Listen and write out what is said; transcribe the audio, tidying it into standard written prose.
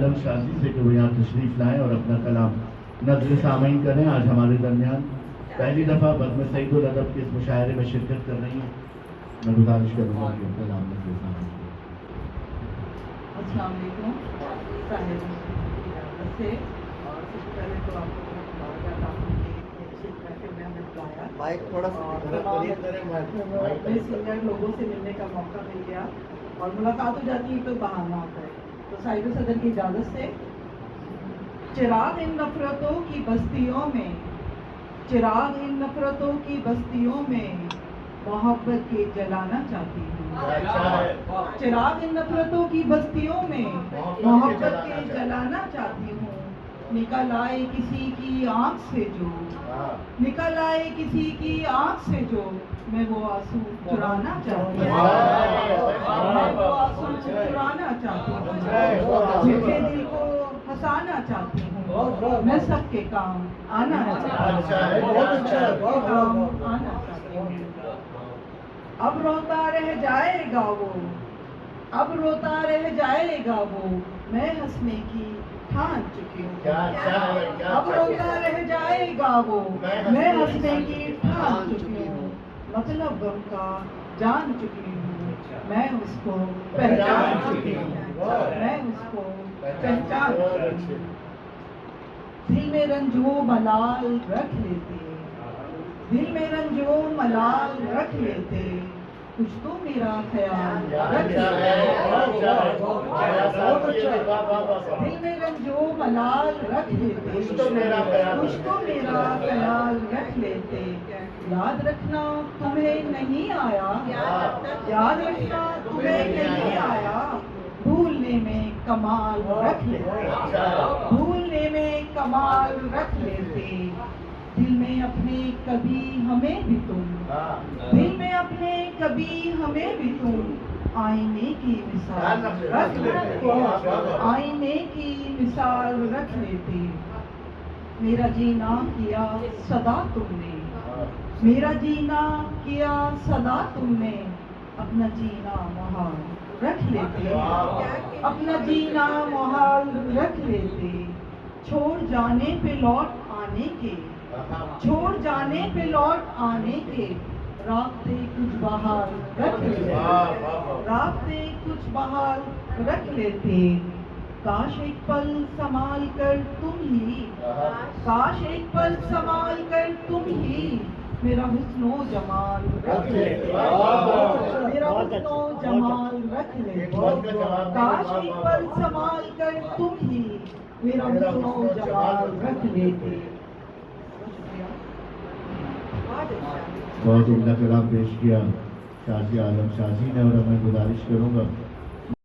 عالم شازی سے کہ وہ یہاں تشریف لائیں اور اپنا کلام نظر سامعین کریں. آج ہمارے درمیان پہلی دفعہ بزم سعید الادب کے اس مشاعرے میں شرکت کر رہی ہیں. میں گزارش کروں گا کہ کلام نظر سامعین کریں. السلام علیکم. سے اور سب سے پہلے تو آپ کو مبارکباد آپ نے بلایا. مائک تھوڑا سینئر لوگوں سے ملنے کا موقع مل گیا اور ملاقات ہو جاتی ہے تو بہانہ ہوتا ہے. تو صاحب صدر کی اجازت سے چراغ ان نفرتوں کی بستیوں میں، چراغ ان نفرتوں کی بستیوں میں محبت کے جلانا چاہتی ہوں. چراغ ان نفرتوں کی بستیوں میں محبت کے جلانا چاہتی ہوں. نکل آئے کسی کی آنکھ سے جو، نکل آئے کسی کی آنکھ سے جو، میں وہ آنسو چرانا چاہتی ہوں. میں وہ آنسو چرانا چاہتی ہوں. میرے دل کو ہنسانا چاہتی ہوں. میں سب کے کام آنا چاہتی ہوں. اب روتا رہ جائے گا وہ، اب روتا رہ جائے گا وہ، میں ہنسنے کی ٹھان چکی ہوں. اب روتا رہ جائے گا وہ، میں ہنسنے کی ٹھان چکی ہوں. مطلب غم کا جان چکی ہوں. میں اس کو پہچان چکی ہوں. میں اس کو پہچان چکی ہوں. دل میں رنجو ملال رکھ لیتے، دل میں رنجو ملال رکھ لیتے، کچھ تو میرا خیال رکھ لیتے. دل میں رنجو ملال رکھ لیتے، کچھ تو میرا خیال رکھ لیتے. یاد رکھنا تمہیں نہیں آیا، یاد رکھنا تمہیں نہیں آیا، بھولنے میں کمال رکھ لیتے، بھولنے میں کمال رکھ لیتے. دل میں اپنے کبھی ہمیں بھی تم، دل میں اپنے کبھی ہمیں بھی تم آئینے کی مثال رکھ لیتے، آئینے کی مثال رکھ لیتے. میرا جینا کیا صدا تم نے، میرا جینا کیا صدا تم نے، اپنا جینا محال رکھ لیتے، اپنا جینا محال رکھ لیتے. چھوڑ جانے پہ لوٹ آنے کے، چھوڑ جانے پہ لوٹ آنے کے، رابطے کچھ بہار رکھ لیتے، رابطے کچھ بہار رکھ لیتے. کاش ایک پل سنبھال کر تم ہی، کاش ایک پل سنبھال کر تم ہی میرا حسن و جمال رکھ لیتے، میرا حسن و جمال رکھ لیتے. کاش ایک پل سنبھال کر تم ہی میرا حسن و جمال رکھ لیتے. بہت عمدہ کلام پیش کیا شازی عالم شازی نے. اور میں گزارش کروں گا